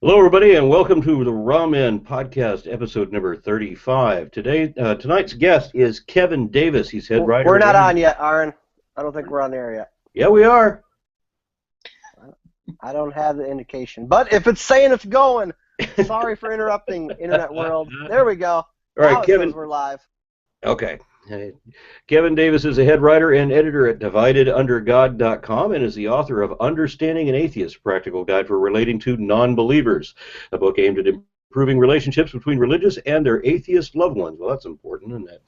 Hello, everybody, and welcome to the Ramen Podcast, episode number 35. Tonight's guest is Kevin Davis. He's head writer We're and not editor. on yet, Aaron. I don't think we're on there yet. Yeah, we are. I don't have the indication. But if it's saying it's going, sorry for interrupting, Internet world. There we go. All Now right, it Kevin. says we're live. Okay. Kevin Davis is a head writer and editor at dividedundergod.com and is the author of Understanding an Atheist, Practical Guide for Relating to Non-Believers, a book aimed at improving relationships between religious and their atheist loved ones. Well, that's important, isn't it?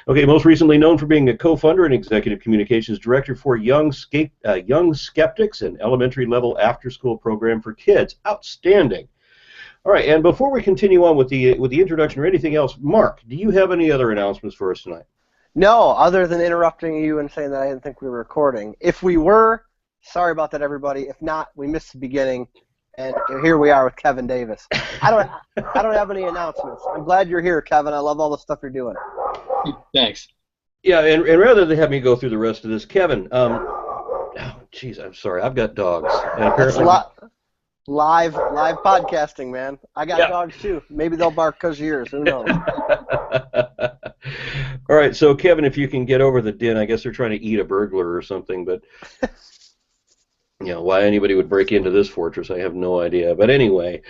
Okay, most recently known for being a co-founder and executive communications director for Young Skeptics, an elementary-level after-school program for kids. Outstanding. All right, and before we continue on with the introduction or anything else, Mark, do you have any other announcements for us tonight? No, other than interrupting you and saying that I didn't think we were recording. If we were, sorry about that, everybody. If not, we missed the beginning, and here we are with Kevin Davis. I don't have any announcements. I'm glad you're here, Kevin. I love all the stuff you're doing. Thanks. Yeah, and rather than have me go through the rest of this, Kevin, geez, I'm sorry, I've got dogs, and apparently Live podcasting, man. I got dogs too. Maybe they'll bark because of yours. Who knows? All right, so Kevin, if you can get over the din, I guess they're trying to eat a burglar or something, but why anybody would break into this fortress, I have no idea. But anyway,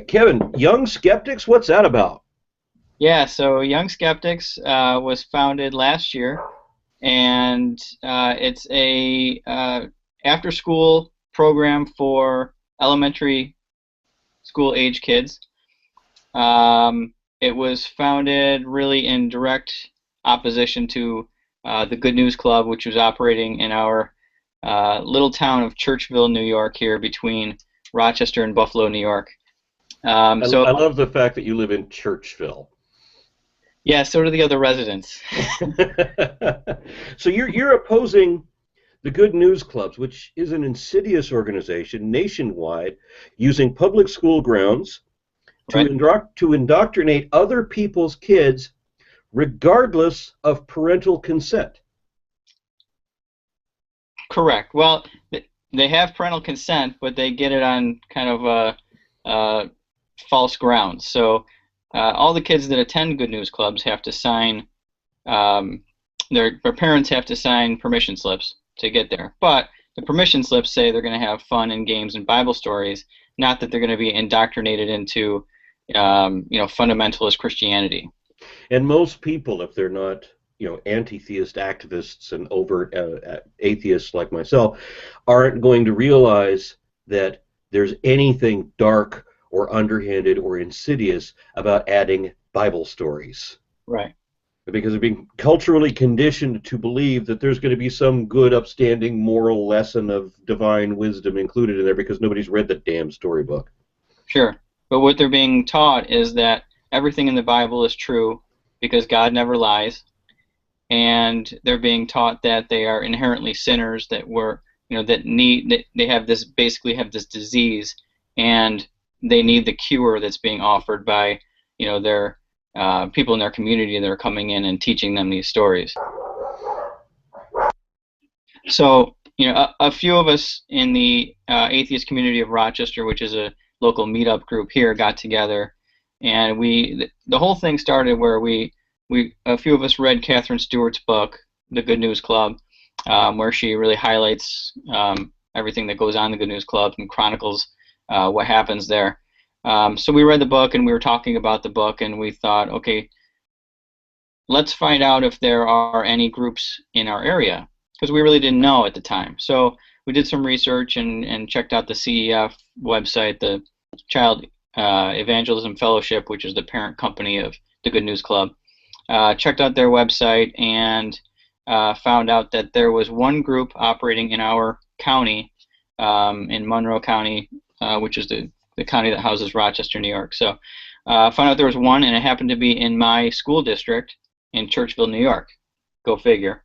Kevin, Young Skeptics, what's that about? Yeah, so Young Skeptics was founded last year, and it's a after-school program for elementary school age kids. It was founded really in direct opposition to the Good News Club, which was operating in our little town of Churchville, New York, here between Rochester and Buffalo, New York. I love the fact that you live in Churchville. Yeah, so do the other residents. So you're opposing the Good News Clubs, which is an insidious organization nationwide using public school grounds to indoctrinate other people's kids regardless of parental consent. Correct. Well, they have parental consent, but they get it on kind of false grounds. So all the kids that attend Good News Clubs have to sign, their parents have to sign permission slips to get there. But the permission slips say they're going to have fun and games and Bible stories, not that they're going to be indoctrinated into, fundamentalist Christianity. And most people, if they're not, anti-theist activists and overt atheists like myself, aren't going to realize that there's anything dark or underhanded or insidious about adding Bible stories. Right. Because they're being culturally conditioned to believe that there's going to be some good, upstanding, moral lesson of divine wisdom included in there because nobody's read the damn storybook. Sure. But what they're being taught is that everything in the Bible is true because God never lies. And they're being taught that they are inherently sinners, that they have this disease, and they need the cure that's being offered by, their people in their community that are coming in and teaching them these stories. So, a few of us in the atheist community of Rochester, which is a local meetup group here, got together, and the whole thing started where a few of us read Catherine Stewart's book, The Good News Club, where she really highlights everything that goes on in the Good News Club and chronicles what happens there. So we read the book, and we were talking about the book, and we thought, okay, let's find out if there are any groups in our area, because we really didn't know at the time. So we did some research and checked out the CEF website, the Child Evangelism Fellowship, which is the parent company of the Good News Club. Checked out their website and found out that there was one group operating in our county, in Monroe County, which is the county that houses Rochester, New York. So found out there was one, and it happened to be in my school district in Churchville, New York. Go figure.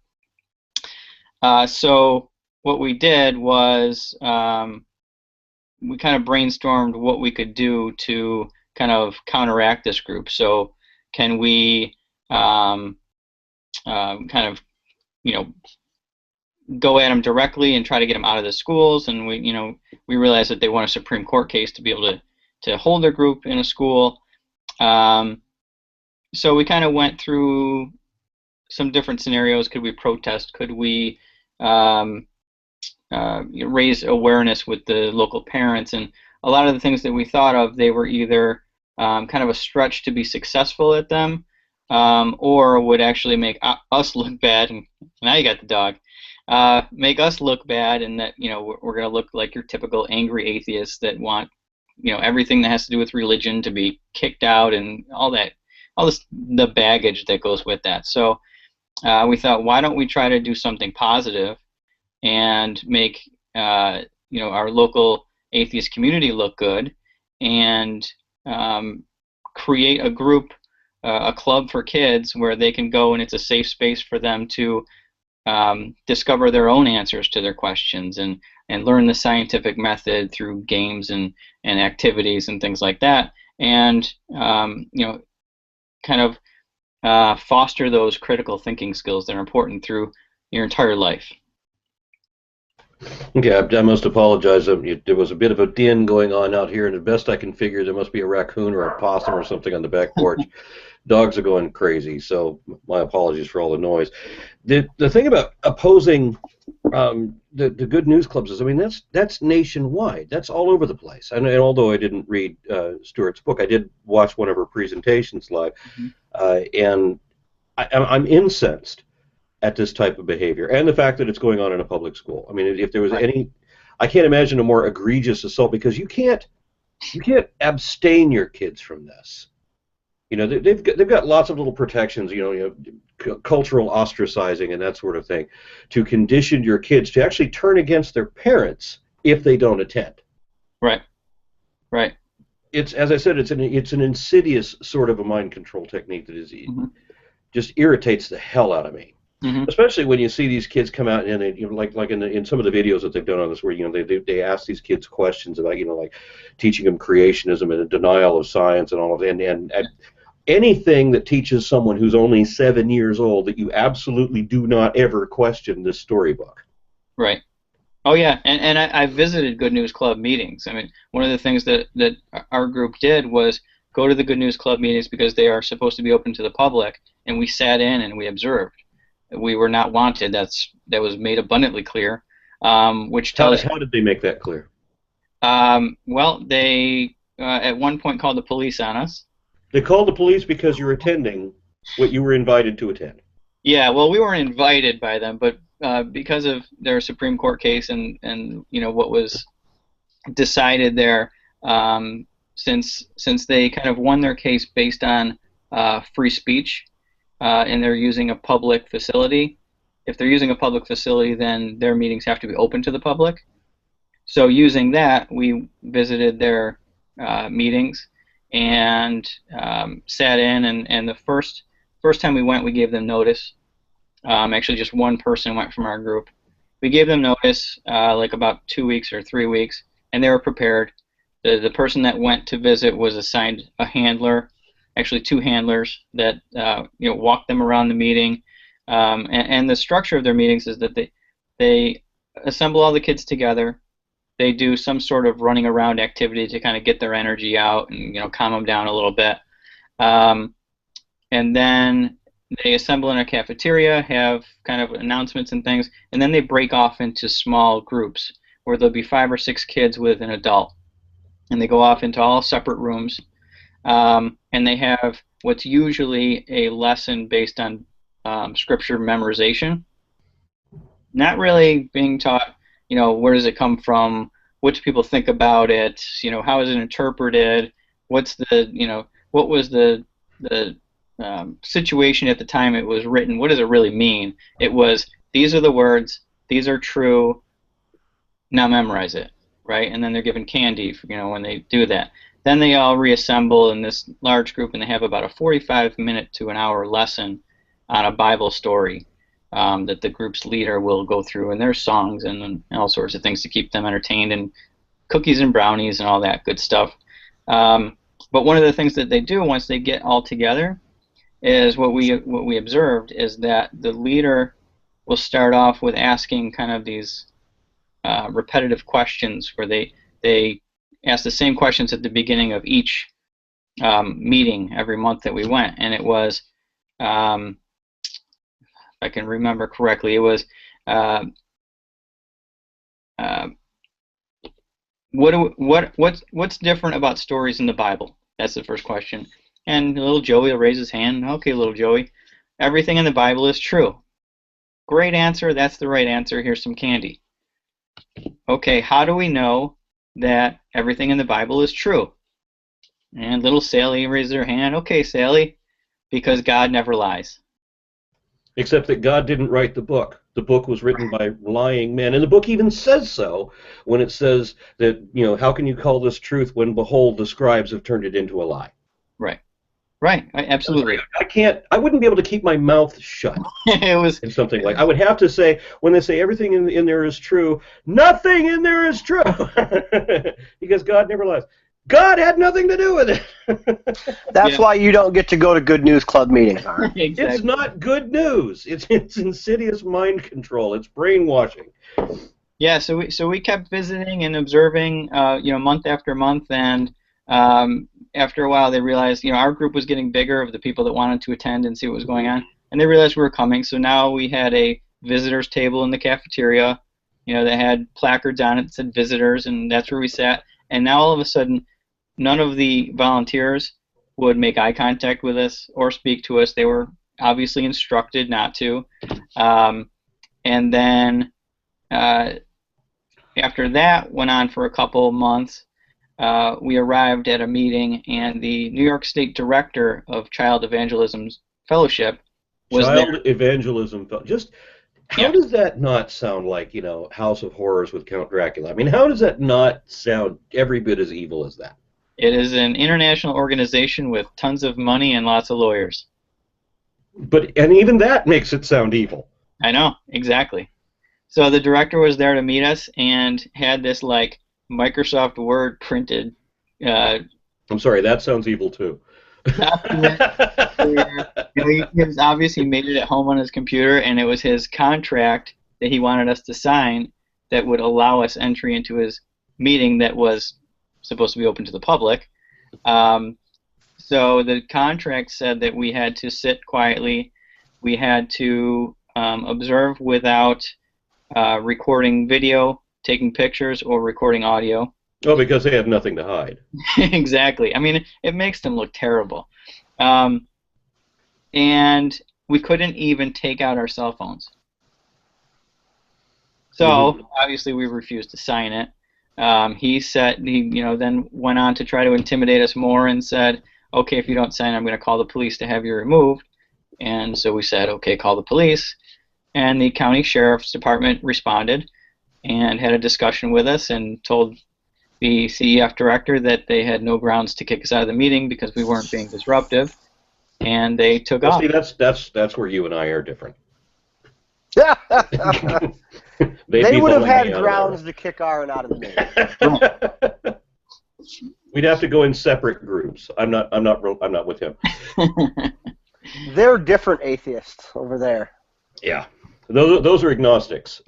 So what we did was we kind of brainstormed what we could do to kind of counteract this group. So can we kind of, go at them directly and try to get them out of the schools? And we realized that they want a Supreme Court case to be able to to hold their group in a school. So we kind of went through some different scenarios. Could we protest? Could we raise awareness with the local parents? And a lot of the things that we thought of, they were either kind of a stretch to be successful at them, or would actually make us look bad. And now you got the dog. Make us look bad, and that we're going to look like your typical angry atheists that want everything that has to do with religion to be kicked out, and all this the baggage that goes with that. So we thought, why don't we try to do something positive and make our local atheist community look good, and create a group, a club for kids where they can go and it's a safe space for them to discover their own answers to their questions, and learn the scientific method through games and activities and things like that, and kind of foster those critical thinking skills that are important through your entire life. Okay, I must apologize. There was a bit of a din going on out here, and the best I can figure, there must be a raccoon or a possum or something on the back porch. Dogs are going crazy, so my apologies for all the noise. The thing about opposing the good news clubs is, I mean, that's nationwide. That's all over the place. And although I didn't read Stuart's book, I did watch one of her presentations live, and I'm incensed at this type of behavior, and the fact that it's going on in a public school. I mean, if there was any, I can't imagine a more egregious assault, because you can't abstain your kids from this. They've got lots of little protections, cultural ostracizing and that sort of thing, to condition your kids to actually turn against their parents if they don't attend. Right. It's, as I said, it's an insidious sort of a mind control technique that is just irritates the hell out of me. Especially when you see these kids come out and they, like in some of the videos that they've done on this, where they ask these kids questions about like teaching them creationism and a denial of science and all of that, and anything that teaches someone who's only 7 years old that you absolutely do not ever question this storybook. Right. Oh yeah, and I visited Good News Club meetings. I mean, one of the things that our group did was go to the Good News Club meetings, because they are supposed to be open to the public, and we sat in and we observed. We were not wanted. That was made abundantly clear. Which tells how did they make that clear? Well, they at one point called the police on us. They called the police because you're attending what you were invited to attend. Yeah, well, we weren't invited by them, but because of their Supreme Court case and what was decided there, since they kind of won their case based on free speech. And they're using a public facility. If they're using a public facility, then their meetings have to be open to the public. So using that, we visited their meetings and sat in. And the first time we went, we gave them notice. Actually, just one person went from our group. We gave them notice, like about 2 weeks or 3 weeks, and they were prepared. The person that went to visit was assigned a handler. Actually, 2 handlers that walk them around the meeting, and the structure of their meetings is that they assemble all the kids together. They do some sort of running around activity to kind of get their energy out and calm them down a little bit, and then they assemble in a cafeteria, have kind of announcements and things, and then they break off into small groups where there'll be 5 or 6 kids with an adult, and they go off into all separate rooms. And they have what's usually a lesson based on scripture memorization. Not really being taught, where does it come from? What do people think about it? How is it interpreted? What's what was the situation at the time it was written? What does it really mean? It was, these are the words, these are true, now memorize it, right? And then they're given candy, when they do that. Then they all reassemble in this large group, and they have about a 45-minute to an hour lesson on a Bible story that the group's leader will go through, and there's songs and all sorts of things to keep them entertained, and cookies and brownies and all that good stuff. But one of the things that they do once they get all together is what we observed is that the leader will start off with asking kind of these repetitive questions where they asked the same questions at the beginning of each meeting every month that we went, and it was, if I can remember correctly, it was, what's different about stories in the Bible? That's the first question. And little Joey will raise his hand. Okay, little Joey, everything in the Bible is true. Great answer. That's the right answer. Here's some candy. Okay, how do we know that everything in the Bible is true? And little Sally raised her hand. Okay, Sally, because God never lies. Except that God didn't write the book. The book was written by lying men. And the book even says so when it says that, how can you call this truth when, behold, the scribes have turned it into a lie? Right. Right. Absolutely. I wouldn't be able to keep my mouth shut. It was in something like, I would have to say, when they say everything in there is true, nothing in there is true. Because God never lies. God had nothing to do with it. That's why you don't get to go to Good News Club meetings, Art. Exactly. It's not good news. It's insidious mind control. It's brainwashing. Yeah, so we kept visiting and observing, month after month, and after a while they realized, our group was getting bigger of the people that wanted to attend and see what was going on, and they realized we were coming. So now we had a visitors table in the cafeteria, that had placards on it that said visitors, and that's where we sat. And now all of a sudden, none of the volunteers would make eye contact with us or speak to us. They were obviously instructed not to. And then after that went on for a couple of months, we arrived at a meeting, and the New York State Director of Child Evangelism Fellowship was Child Evangelism Fellowship. How does that not sound like, House of Horrors with Count Dracula? I mean, how does that not sound every bit as evil as that? It is an international organization with tons of money and lots of lawyers. And even that makes it sound evil. I know, exactly. So the director was there to meet us and had this, Microsoft Word printed. I'm sorry, that sounds evil too. He was obviously made it at home on his computer, and it was his contract that he wanted us to sign that would allow us entry into his meeting that was supposed to be open to the public. So the contract said that we had to sit quietly, we had to observe without recording video, taking pictures, or recording audio. Oh, because they had nothing to hide. Exactly. I mean, it makes them look terrible. And we couldn't even take out our cell phones. So, obviously, we refused to sign it. He then went on to try to intimidate us more and said, okay, if you don't sign, I'm going to call the police to have you removed. And so we said, okay, call the police. And the county sheriff's department responded and had a discussion with us and told the CEF director that they had no grounds to kick us out of the meeting because we weren't being disruptive, and they took off. See, that's where you and I are different. They would have had grounds to kick Aaron out of the meeting. We'd have to go in separate groups. I'm not with him. They're different atheists over there. Yeah, those are agnostics.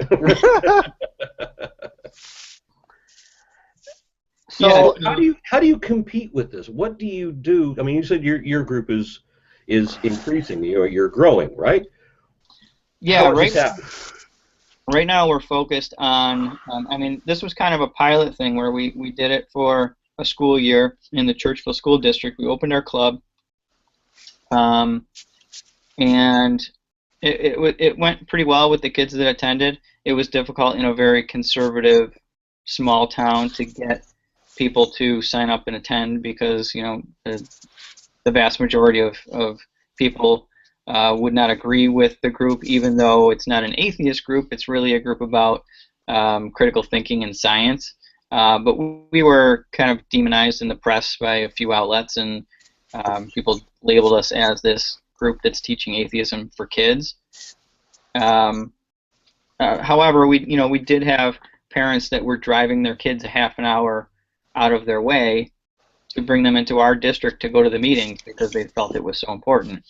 So how do you compete with this? What do you do? I mean, you said your group is increasing. You're growing, right? Yeah, right now we're focused on. I mean, this was kind of a pilot thing where we did it for a school year in the Churchville School District. We opened our club, and it went pretty well with the kids that attended. It was difficult in a very conservative small town to get people to sign up and attend because the vast majority of people would not agree with the group, even though it's not an atheist group. It's really a group about critical thinking and science. But we were kind of demonized in the press by a few outlets, and people labeled us as this group that's teaching atheism for kids. However, we did have parents that were driving their kids a half an hour out of their way to bring them into our district to go to the meetings because they felt it was so important.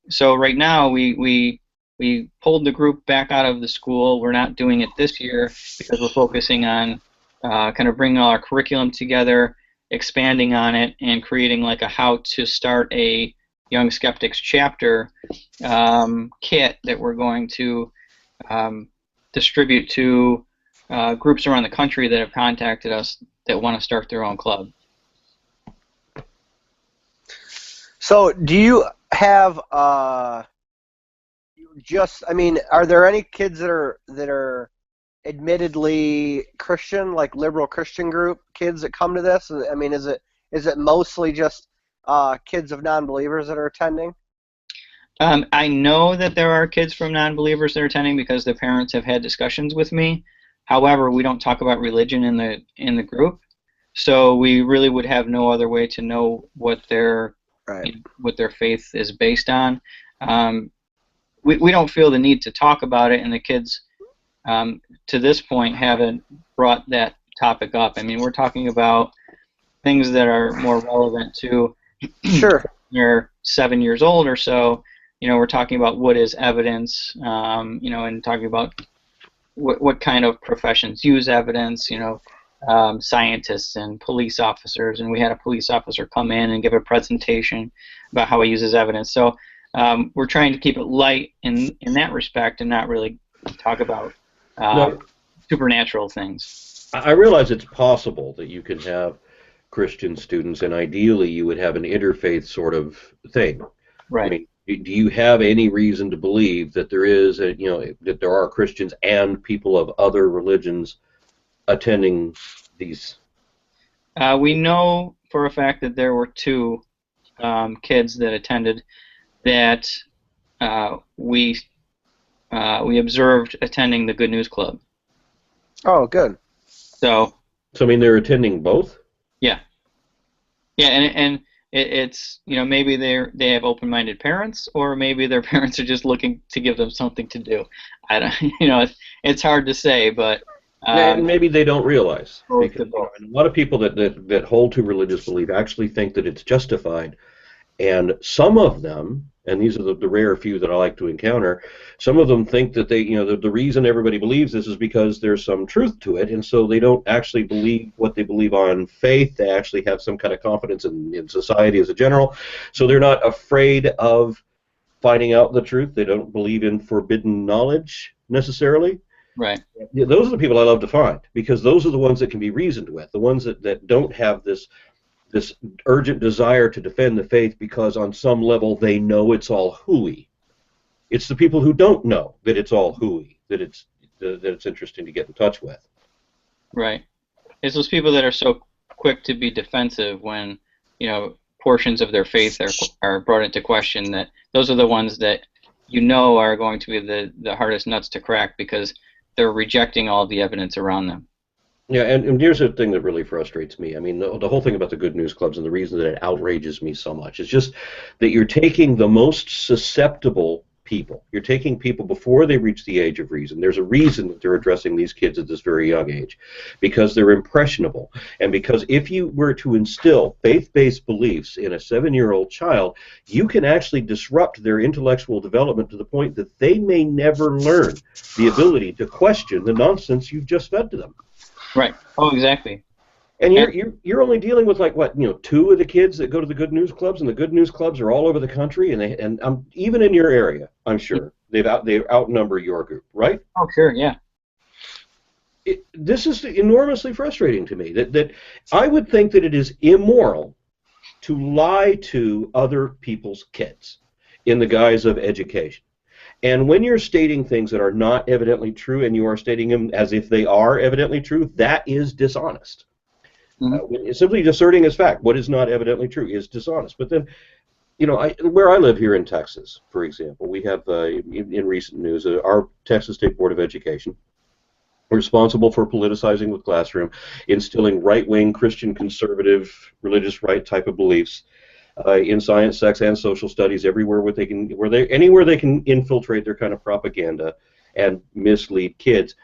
So right now we pulled the group back out of the school. We're not doing it this year because we're focusing on kind of bringing all our curriculum together, expanding on it, and creating like a how to start a Young Skeptics chapter kit that we're going to distribute to groups around the country that have contacted us that want to start their own club. So, do you have I mean, are there any kids that are admittedly Christian, like liberal Christian group kids that come to this? I mean, is it mostly just kids of non-believers that are attending? I know that there are kids from non-believers that are attending because their parents have had discussions with me. However, we don't talk about religion in the group, so we really would have no other way to know what their what their faith is based on. We don't feel the need to talk about it, and the kids to this point haven't brought that topic up. I mean, we're talking about things that are more relevant to Sure. They're 7 years old or so. You know, we're talking about what is evidence, you know, and talking about what kind of professions use evidence, you know, scientists and police officers. And we had a police officer come in and give a presentation about how he uses evidence. So we're trying to keep it light in that respect and not really talk about supernatural things. I realize it's possible that you can have Christian students, and ideally you would have an interfaith sort of thing. Right. I mean, do you have any reason to believe that there is, that there are Christians and people of other religions attending these? We know for a fact that there were 2 kids that attended that we observed attending the Good News Club. Oh, good. So I mean, they're attending both? Yeah. Yeah, and it's, you know, maybe they have open-minded parents, or maybe their parents are just looking to give them something to do. I don't, you know, it's hard to say, but and maybe they don't realize. Because, a lot of people that hold to religious belief actually think that it's justified, and some of them, and these are the rare few that I like to encounter, some of them think that the reason everybody believes this is because there's some truth to it, and so they don't actually believe what they believe on faith. They actually have some kind of confidence in society as a general, so they're not afraid of finding out the truth. They don't believe in forbidden knowledge necessarily. Right. Those are the people I love to find, because those are the ones that can be reasoned with, the ones that don't have this urgent desire to defend the faith because on some level they know it's all hooey. It's the people who don't know that it's all hooey that it's interesting to get in touch with. Right. It's those people that are so quick to be defensive when, you know, portions of their faith are brought into question, that those are the ones that you know are going to be the hardest nuts to crack, because they're rejecting all of the evidence around them. Yeah, and here's the thing that really frustrates me. I mean, the whole thing about the Good News Clubs, and the reason that it outrages me so much, is just that you're taking the most susceptible people. You're taking people before they reach the age of reason. There's a reason that they're addressing these kids at this very young age, because they're impressionable, and because if you were to instill faith-based beliefs in a 7-year-old child, you can actually disrupt their intellectual development to the point that they may never learn the ability to question the nonsense you've just fed to them. Right. Oh, exactly. And you're only dealing with, like, what, 2 of the kids that go to the Good News Clubs, and the Good News Clubs are all over the country, and even in your area, I'm sure they outnumber your group, right? Oh, sure, yeah. This is enormously frustrating to me. That I would think that it is immoral to lie to other people's kids in the guise of education. And when you're stating things that are not evidently true, and you are stating them as if they are evidently true, that is dishonest. Mm-hmm. Simply asserting as fact what is not evidently true is dishonest. But then, where I live here in Texas, for example, we have, in recent news, our Texas State Board of Education, responsible for politicizing the classroom, instilling right-wing, Christian conservative, religious right type of beliefs in science, sex, and social studies everywhere anywhere they can infiltrate their kind of propaganda and mislead kids.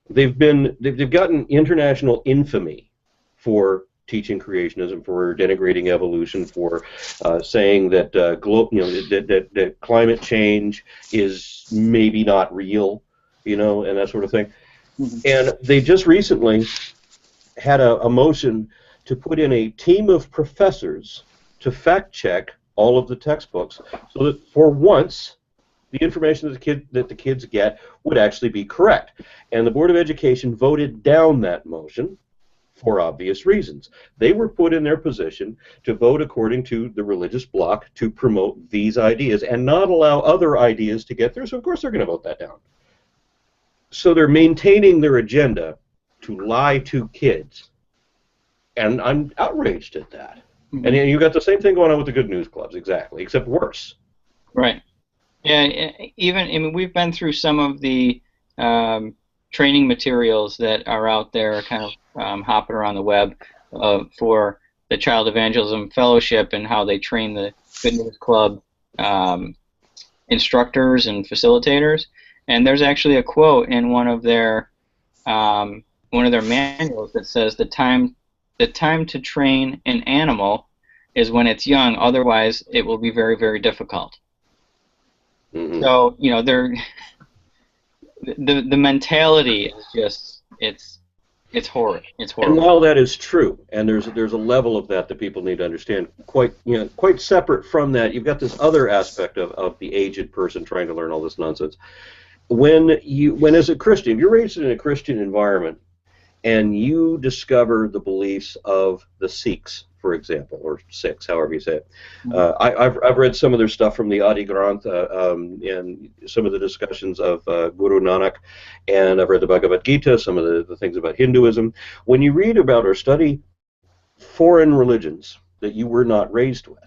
They've gotten international infamy for teaching creationism, for denigrating evolution, for saying that that climate change is maybe not real, and that sort of thing. Mm-hmm. And they just recently had a motion to put in a team of professors to fact check all of the textbooks, so that for once the information that the kids get would actually be correct. And the Board of Education voted down that motion for obvious reasons. They were put in their position to vote according to the religious bloc to promote these ideas and not allow other ideas to get through, so of course they're going to vote that down. So they're maintaining their agenda to lie to kids. And I'm outraged at that. Mhm. And you've got the same thing going on with the Good News Clubs, exactly, except worse. Right. Yeah, even, I mean, we've been through some of the training materials that are out there kind of hopping around the web for the Child Evangelism Fellowship and how they train the Good News Club instructors and facilitators. And there's actually a quote in one of their manuals that says the time to train an animal is when it's young, otherwise it will be very, very difficult. Mm-hmm. So, you know, the mentality is just it's horrid. It's horrible. And while that is true, and there's a level of that people need to understand, quite separate from that, you've got this other aspect of the aged person trying to learn all this nonsense. When as a Christian, you're raised in a Christian environment, and you discover the beliefs of the Sikhs, for example, or Sikhs, however you say it. I've read some of their stuff from the Adi Granth and some of the discussions of Guru Nanak, and I've read the Bhagavad Gita, some of the things about Hinduism. When you read about or study foreign religions that you were not raised with,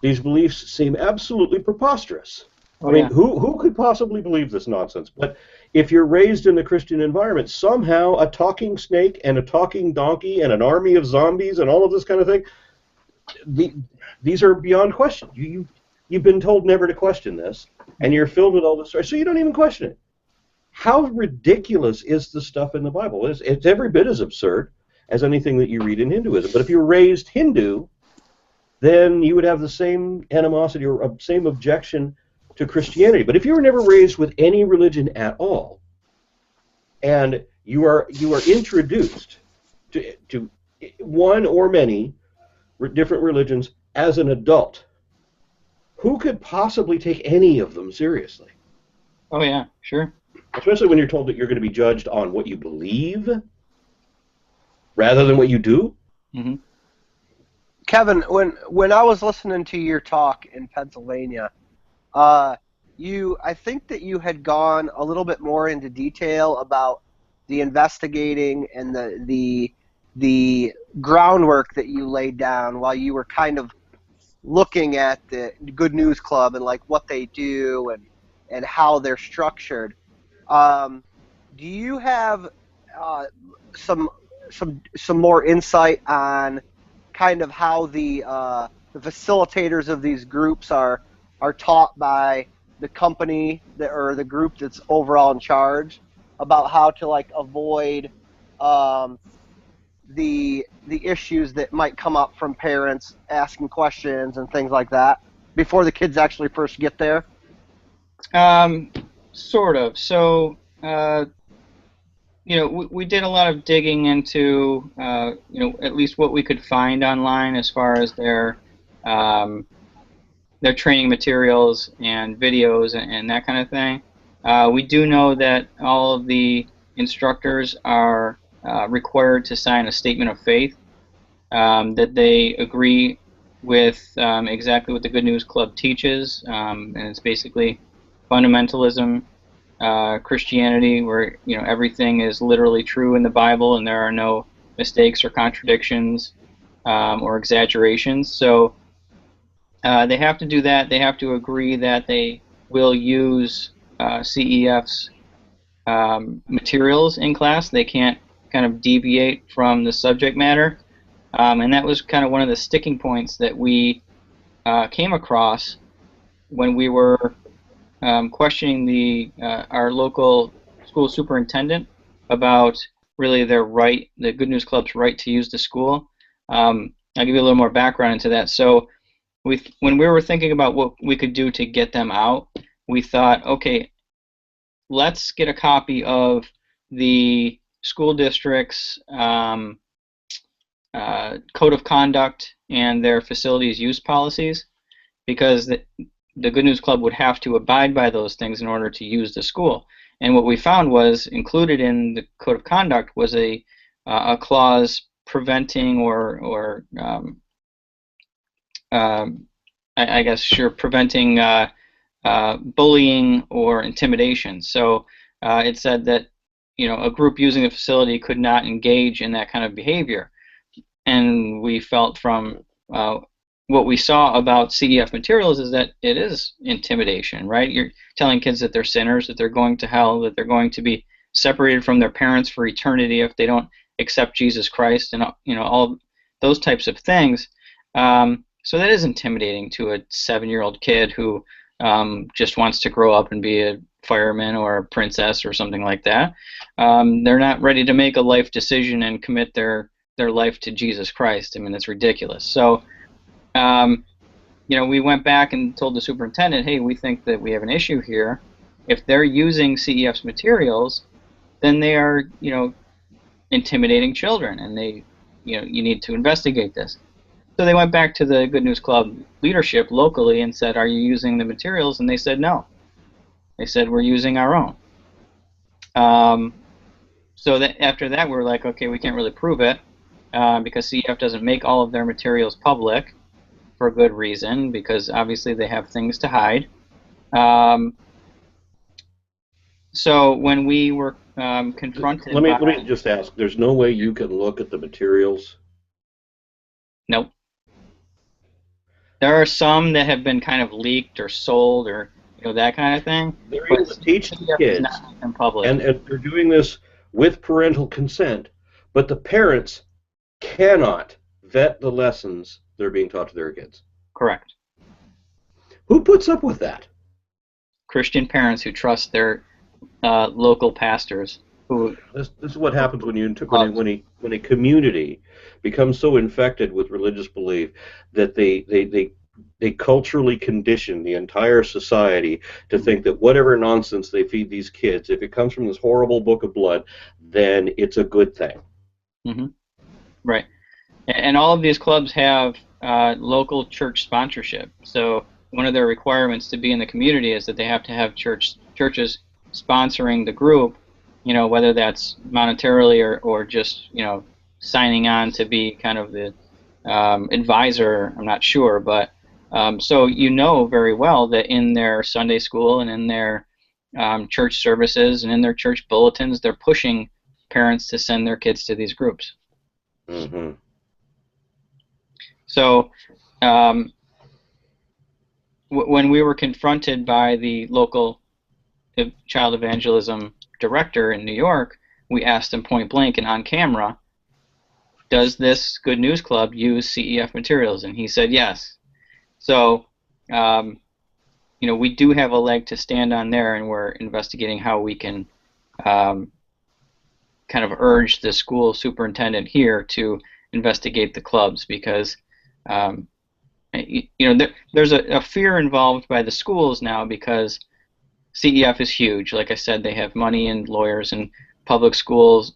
these beliefs seem absolutely preposterous. I mean, who could possibly believe this nonsense? But if you're raised in the Christian environment, somehow a talking snake and a talking donkey and an army of zombies and all of this kind of thing, these are beyond question. You've been told never to question this, and you're filled with all this, so you don't even question it. How ridiculous is the stuff in the Bible? It's every bit as absurd as anything that you read in Hinduism. But if you're raised Hindu, then you would have the same animosity or same objection to Christianity. But if you were never raised with any religion at all, and you are introduced to one or many different religions as an adult, who could possibly take any of them seriously? Oh yeah, sure. Especially when you're told that you're going to be judged on what you believe rather than what you do. Mm-hmm. Kevin, when I was listening to your talk in Pennsylvania, I think that you had gone a little bit more into detail about the investigating and the groundwork that you laid down while you were kind of looking at the Good News Club and like what they do and how they're structured. Do you have some more insight on kind of how the facilitators of these groups are taught by the company or the group that's overall in charge about how to like avoid the issues that might come up from parents asking questions and things like that before the kids actually first get there? Sort of. So, we did a lot of digging into, at least what we could find online as far as their training materials and videos and that kind of thing. We do know that all of the instructors are required to sign a statement of faith, that they agree with exactly what the Good News Club teaches, and it's basically fundamentalism, Christianity, where everything is literally true in the Bible and there are no mistakes or contradictions or exaggerations. So they have to do that. They have to agree that they will use CEF's materials in class. They can't kind of deviate from the subject matter. And that was kind of one of the sticking points that we came across when we were questioning our local school superintendent about really the Good News Club's right to use the school. I'll give you a little more background into that. So when we were thinking about what we could do to get them out, we thought, okay, let's get a copy of the school district's code of conduct and their facilities use policies, because the Good News Club would have to abide by those things in order to use the school. And what we found was included in the code of conduct was a clause preventing or I guess preventing bullying or intimidation. So it said that a group using the facility could not engage in that kind of behavior. And we felt from what we saw about CEF materials is that it is intimidation, right? You're telling kids that they're sinners, that they're going to hell, that they're going to be separated from their parents for eternity if they don't accept Jesus Christ, and all those types of things. So that is intimidating to a 7-year-old kid who just wants to grow up and be a fireman or a princess or something like that. They're not ready to make a life decision and commit their life to Jesus Christ. I mean, it's ridiculous. So, we went back and told the superintendent, hey, we think that we have an issue here. If they're using CEF's materials, then they are, intimidating children, and they, you need to investigate this. So they went back to the Good News Club leadership locally and said, are you using the materials? And they said no. They said, we're using our own. So that after that, we were like, okay, we can't really prove it because CEF doesn't make all of their materials public for a good reason, because obviously they have things to hide. So when we were confronted let me just ask, there's no way you can look at the materials? Nope. There are some that have been kind of leaked or sold or that kind of thing. They're able to teach the kids, in public. and they're doing this with parental consent, but the parents cannot vet the lessons they're being taught to their kids. Correct. Who puts up with that? Christian parents who trust their local pastors. This is what happens when a community becomes so infected with religious belief that they culturally condition the entire society to think that whatever nonsense they feed these kids, if it comes from this horrible book of blood, then it's a good thing. Mm-hmm. Right. And all of these clubs have local church sponsorship. So one of their requirements to be in the community is that they have to have churches sponsoring the group, whether that's monetarily or just, signing on to be kind of the advisor, I'm not sure. But so very well that in their Sunday school and in their church services and in their church bulletins, they're pushing parents to send their kids to these groups. Mm-hmm. So when we were confronted by the local child evangelism director in New York, we asked him point blank and on camera, does this Good News Club use CEF materials? And he said yes. So, we do have a leg to stand on there, and we're investigating how we can kind of urge the school superintendent here to investigate the clubs, because there's a fear involved by the schools now, because CEF is huge. Like I said, they have money and lawyers, and public schools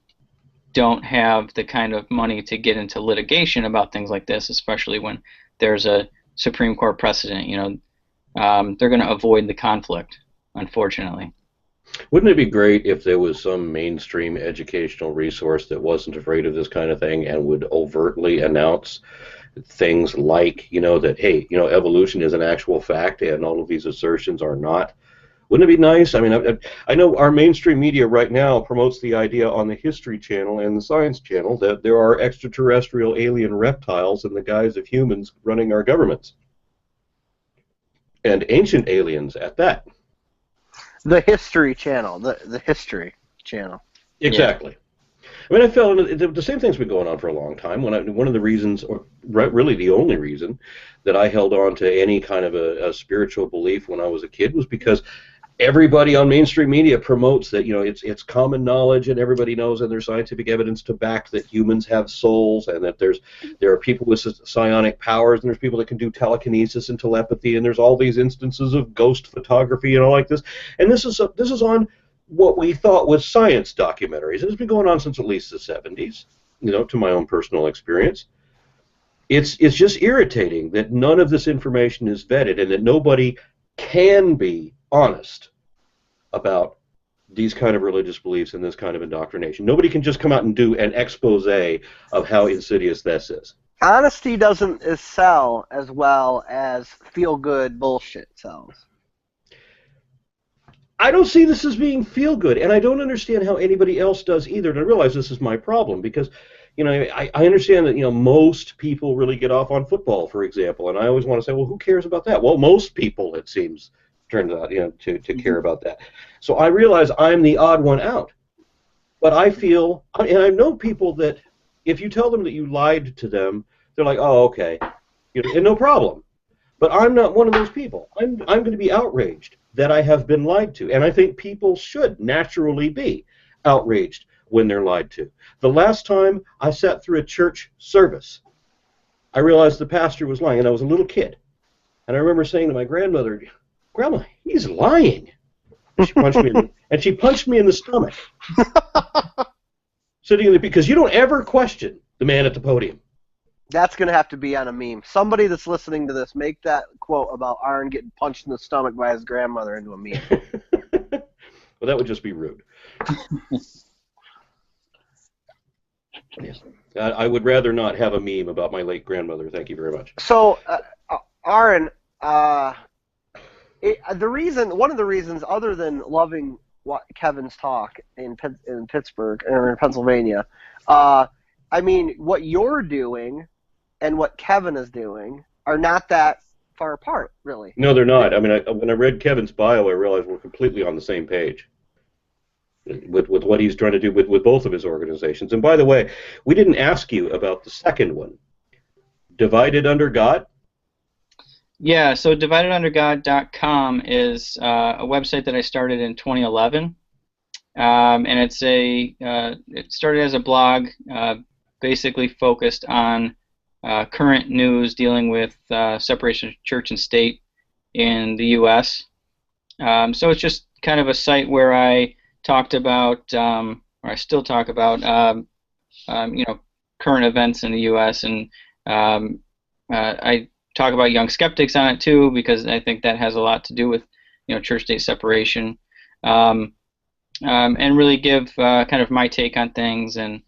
don't have the kind of money to get into litigation about things like this, especially when there's a Supreme Court precedent. They're going to avoid the conflict, unfortunately. Wouldn't it be great if there was some mainstream educational resource that wasn't afraid of this kind of thing and would overtly announce things like, that, hey, evolution is an actual fact and all of these assertions are not? Wouldn't it be nice? I mean, I know our mainstream media right now promotes the idea on the History Channel and the Science Channel that there are extraterrestrial alien reptiles in the guise of humans running our governments. And ancient aliens at that. The History Channel. The History Channel. Exactly. Yeah. I mean, I felt the same thing's been going on for a long time. One of the reasons, or really the only reason, that I held on to any kind of a spiritual belief when I was a kid was because everybody on mainstream media promotes that, it's common knowledge and everybody knows, and there's scientific evidence to back that humans have souls, and that there are people with psionic powers, and there's people that can do telekinesis and telepathy, and there's all these instances of ghost photography and all like this. And this is on what we thought was science documentaries. And it's been going on since at least the 70s. to my own personal experience. It's just irritating that none of this information is vetted and that nobody can be honest about these kind of religious beliefs and this kind of indoctrination. Nobody can just come out and do an expose of how insidious this is. Honesty doesn't sell as well as feel-good bullshit sells. I don't see this as being feel-good, and I don't understand how anybody else does either. And I realize this is my problem because, I understand that, most people really get off on football, for example, and I always want to say, well, who cares about that? Well, most people, it seems, turns out, to care about that. So I realize I'm the odd one out. But I feel, and I know people that if you tell them that you lied to them, they're like, oh, okay, and no problem. But I'm not one of those people. I'm going to be outraged that I have been lied to. And I think people should naturally be outraged when they're lied to. The last time I sat through a church service, I realized the pastor was lying, and I was a little kid. And I remember saying to my grandmother, Grandma, he's lying. And she punched me in the stomach. Sitting in because you don't ever question the man at the podium. That's going to have to be on a meme. Somebody that's listening to this, make that quote about Aaron getting punched in the stomach by his grandmother into a meme. Well, that would just be rude. Yes. I would rather not have a meme about my late grandmother. Thank you very much. So, Aaron, one of the reasons, other than loving Kevin's talk in Pittsburgh or in Pennsylvania, I mean, what you're doing and what Kevin is doing are not that far apart, really. No, they're not. I mean, when I read Kevin's bio, I realized we're completely on the same page with what he's trying to do with both of his organizations. And by the way, we didn't ask you about the second one, Divided Under God. Yeah, so dividedundergod.com is a website that I started in 2011, and it started as a blog, basically focused on current news dealing with separation of church and state in the U.S. So it's just kind of a site where I talked about, or I still talk about, current events in the U.S. and I talk about young skeptics on it too, because I think that has a lot to do with church-state separation, and really give kind of my take on things, and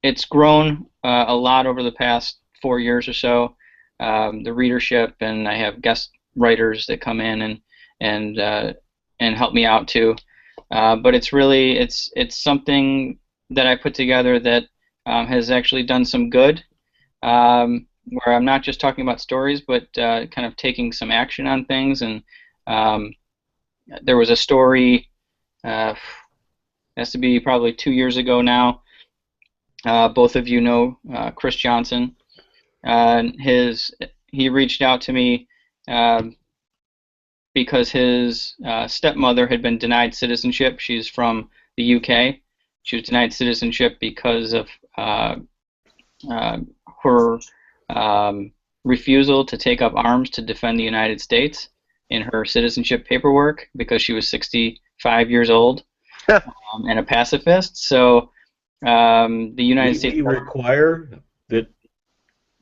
it's grown a lot over the past 4 years or so. The readership, and I have guest writers that come in and help me out too. But it's really it's something that I put together that has actually done some good. Where I'm not just talking about stories, but kind of taking some action on things. And there was a story, has to be probably 2 years ago now. Both of you know Chris Johnson. He reached out to me because his stepmother had been denied citizenship. She's from the UK. She was denied citizenship because of her refusal to take up arms to defend the United States in her citizenship paperwork because she was 65 years old and a pacifist. So the United States... Do you require that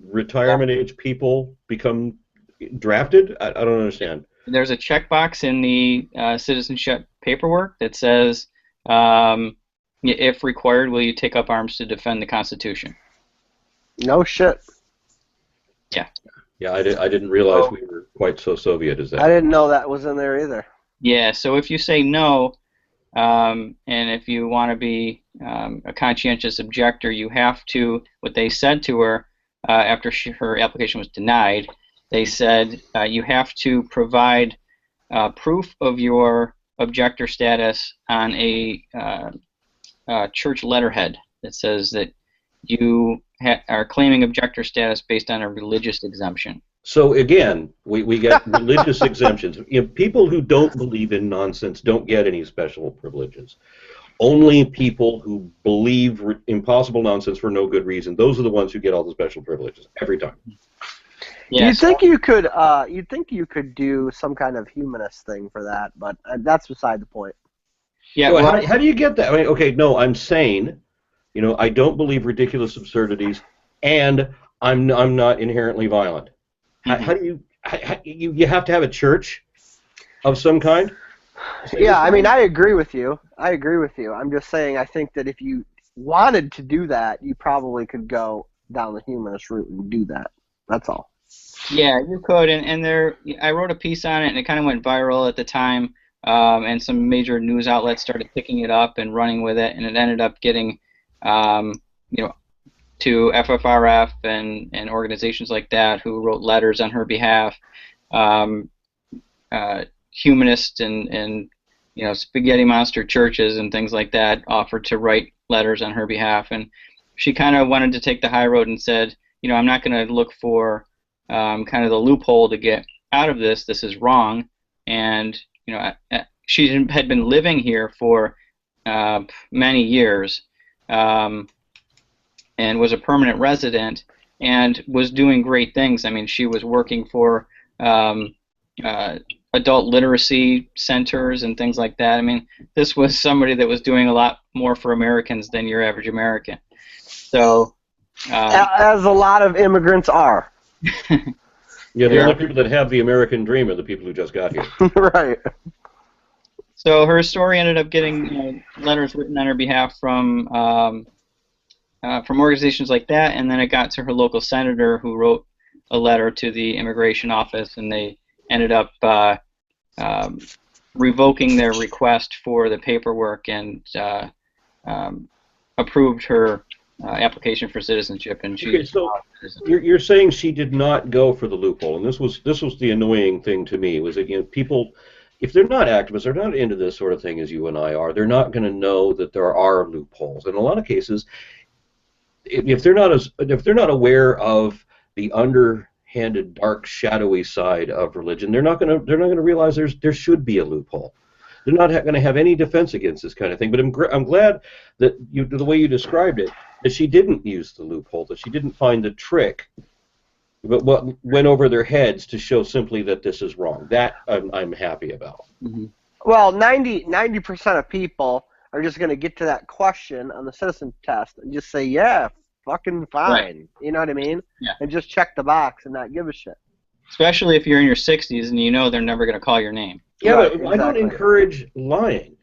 retirement age people become drafted? I don't understand. There's a checkbox in the citizenship paperwork that says, if required, will you take up arms to defend the Constitution? No shit. Yeah. Yeah, I didn't realize we were quite so Soviet as that. I didn't know that was in there either. Yeah, so if you say no, and if you want to be a conscientious objector, you have to, what they said to her after her application was denied, they said you have to provide proof of your objector status on a church letterhead that says that you are claiming objector status based on a religious exemption. So again, we get religious exemptions. People who don't believe in nonsense don't get any special privileges. Only people who believe impossible nonsense for no good reason, those are the ones who get all the special privileges every time. Yeah, you'd think you could do some kind of humanist thing for that, but that's beside the point. Yeah. So how do you get that? I mean, okay, no, I'm sane. You know, I don't believe ridiculous absurdities, and I'm not inherently violent. How do you have to have a church of some kind? Yeah, I mean, I agree with you. I'm just saying, I think that if you wanted to do that, you probably could go down the humanist route and do that. That's all. Yeah, you could, and there, I wrote a piece on it, and it kind of went viral at the time, and some major news outlets started picking it up and running with it, and it ended up getting, you know, to FFRF and organizations like that who wrote letters on her behalf, humanist and you know, spaghetti monster churches and things like that offered to write letters on her behalf, and she kind of wanted to take the high road and said, you know, I'm not going to look for kind of the loophole to get out of this. This is wrong, and you know, she had been living here for many years, and was a permanent resident, and was doing great things. I mean, she was working for adult literacy centers and things like that. I mean, this was somebody that was doing a lot more for Americans than your average American. So, as a lot of immigrants are. Yeah, the only people that have the American dream are the people who just got here. Right. So her story ended up getting letters written on her behalf from organizations like that, and then it got to her local senator, who wrote a letter to the immigration office, and they ended up revoking their request for the paperwork and approved her application for citizenship. And she. Okay, so you're saying she did not go for the loophole, and this was the annoying thing to me, was that, you know, people, if they're not activists, they're not into this sort of thing as you and I are, they're not going to know that there are loopholes. In a lot of cases, if they're not aware of the underhanded, dark, shadowy side of religion, they're not going to realize there should be a loophole. They're not going to have any defense against this kind of thing. But I'm glad that the way you described it, that she didn't use the loophole, that she didn't find the trick, but what went over their heads to show simply that this is wrong. That I'm happy about. Mm-hmm. Well, 90% of people are just going to get to that question on the citizen test and just say, yeah, fucking fine. Right. You know what I mean? Yeah. And just check the box and not give a shit. Especially if you're in your 60s and you know they're never going to call your name. Yeah, Right, but I don't encourage lying.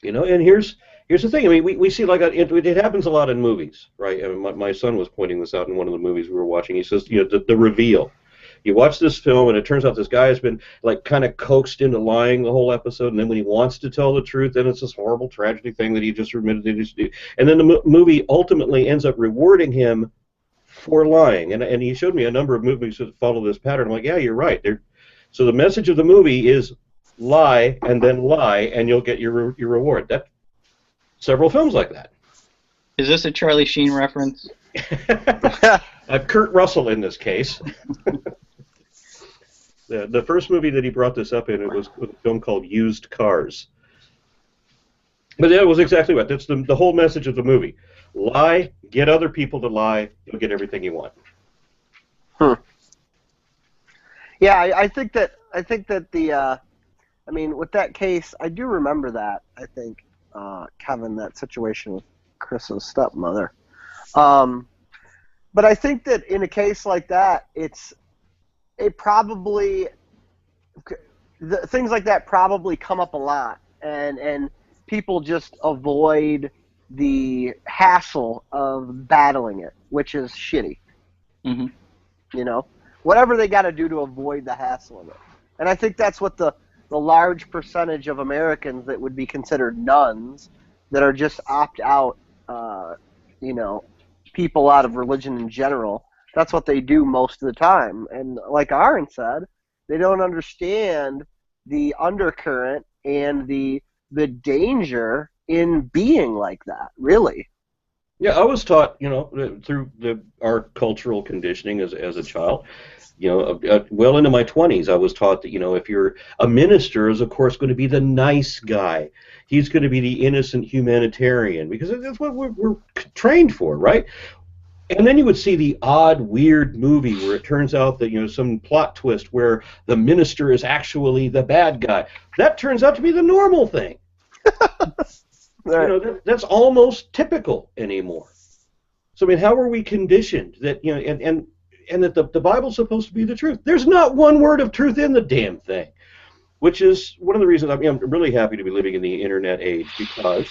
You know, and here's the thing. I mean, we see, like, it happens a lot in movies, right? I mean, my son was pointing this out in one of the movies we were watching. He says, you know, the reveal. You watch this film, and it turns out this guy has been, like, kind of coaxed into lying the whole episode, and then when he wants to tell the truth, then it's this horrible tragedy thing that he just admitted to do. And then the movie ultimately ends up rewarding him for lying. And he showed me a number of movies that follow this pattern. I'm like, yeah, you're right. So the message of the movie is lie and then lie, and you'll get your reward. Several films like that. Is this a Charlie Sheen reference? Kurt Russell in this case. The first movie that he brought this up in, it was a film called Used Cars. But that was exactly right. That's the whole message of the movie. Lie, get other people to lie, you'll get everything you want. Yeah, I think that the I mean, with that case, I do remember that, I think, Kevin, that situation with Chris's stepmother. But I think that in a case like that, things like that probably come up a lot, and people just avoid the hassle of battling it, which is shitty. Mm-hmm. You know, whatever they got to do to avoid the hassle of it. And I think that's what the large percentage of Americans that would be considered nuns, that are just opt-out, you know, people out of religion in general, that's what they do most of the time. And like Aaron said, they don't understand the undercurrent and the danger in being like that, really. Yeah, I was taught, you know, through our cultural conditioning as a child, you know, well into my 20s, I was taught that, you know, if you're a minister, is of course going to be the nice guy. He's going to be the innocent humanitarian, because that's what we're trained for, right? And then you would see the odd, weird movie where it turns out that, you know, some plot twist where the minister is actually the bad guy. That turns out to be the normal thing. You know, that's almost typical anymore. So I mean, how are we conditioned that, you know, and that the Bible's supposed to be the truth? There's not one word of truth in the damn thing, which is one of the reasons I'm really happy to be living in the internet age, because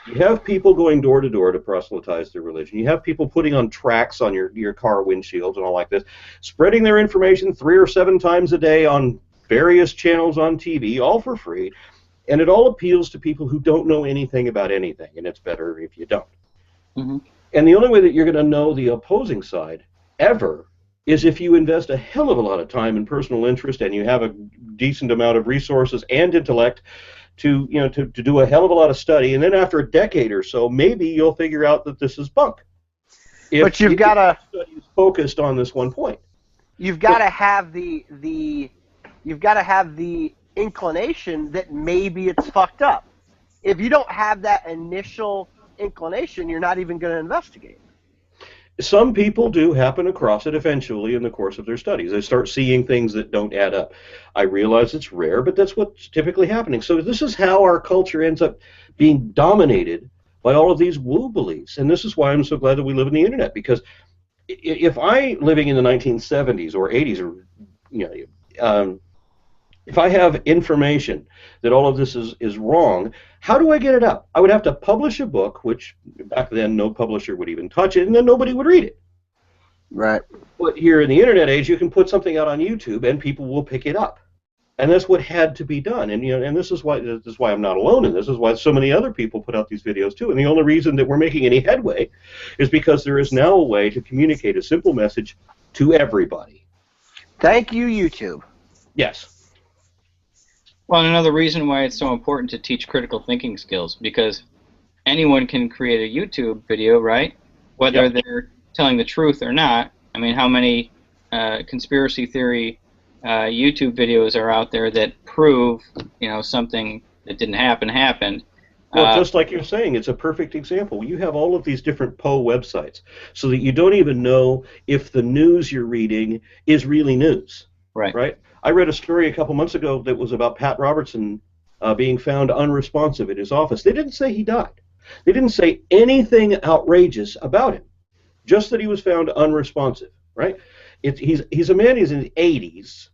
you have people going door to door to proselytize their religion. You have people putting on tracts on your car windshields and all like this, spreading their information 3 or 7 times a day on various channels on TV, all for free. And it all appeals to people who don't know anything about anything, and it's better if you don't. Mm-hmm. And the only way that you're going to know the opposing side ever is if you invest a hell of a lot of time and personal interest, and you have a decent amount of resources and intellect to, you know, to do a hell of a lot of study, and then after a decade or so, maybe you'll figure out that this is bunk. But you've got to study is focused on this one point. You've got to have you've got to have the inclination that maybe it's fucked up. If you don't have that initial inclination, you're not even going to investigate. Some people do happen across it eventually in the course of their studies. They start seeing things that don't add up. I realize it's rare, but that's what's typically happening. So this is how our culture ends up being dominated by all of these woo beliefs. And this is why I'm so glad that we live in the internet, because if I, living in the 1970s or 80s, or, you know, if I have information that all of this is wrong, how do I get it up? I would have to publish a book, which back then no publisher would even touch it, and then nobody would read it. Right. But here in the internet age, you can put something out on YouTube, and people will pick it up. And that's what had to be done. And you know, and this is why I'm not alone in this. This is why so many other people put out these videos too. And the only reason that we're making any headway is because there is now a way to communicate a simple message to everybody. Thank you, YouTube. Yes. Well, and another reason why it's so important to teach critical thinking skills, because anyone can create a YouTube video, right? Whether Yep. they're telling the truth or not. I mean, how many conspiracy theory YouTube videos are out there that prove, you know, something that didn't happen happened? Well, just like you're saying, it's a perfect example. You have all of these different Poe websites, so that you don't even know if the news you're reading is really news. Right. Right? I read a story a couple months ago that was about Pat Robertson being found unresponsive in his office. They didn't say he died. They didn't say anything outrageous about him, just that he was found unresponsive. Right? He's a man who's in his 80s,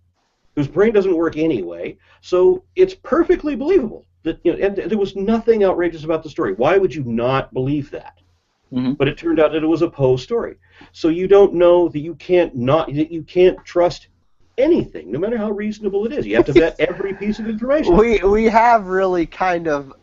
whose brain doesn't work anyway, so it's perfectly believable that, you know, and there was nothing outrageous about the story. Why would you not believe that? Mm-hmm. But it turned out that it was a Poe story. So you don't know that you can't trust anything, no matter how reasonable it is. You have to vet every piece of information. We have really kind of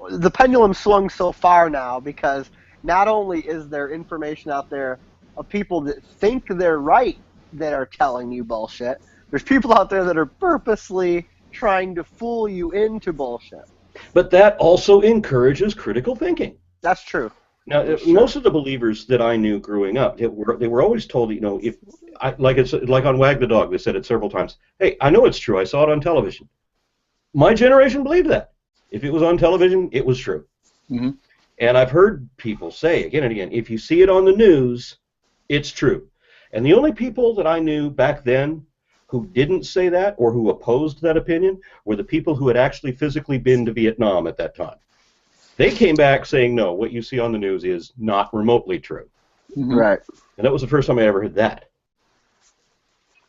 the pendulum swung so far now, because not only is there information out there of people that think they're right that are telling you bullshit, there's people out there that are purposely trying to fool you into bullshit. But that also encourages critical thinking. That's true. Now, most of the believers that I knew growing up, they were always told, you know, like on Wag the Dog, they said it several times. Hey, I know it's true. I saw it on television. My generation believed that. If it was on television, it was true. Mm-hmm. And I've heard people say again and again, if you see it on the news, it's true. And the only people that I knew back then who didn't say that or who opposed that opinion were the people who had actually physically been to Vietnam at that time. They came back saying, no, what you see on the news is not remotely true. Mm-hmm. Right. And that was the first time I ever heard that.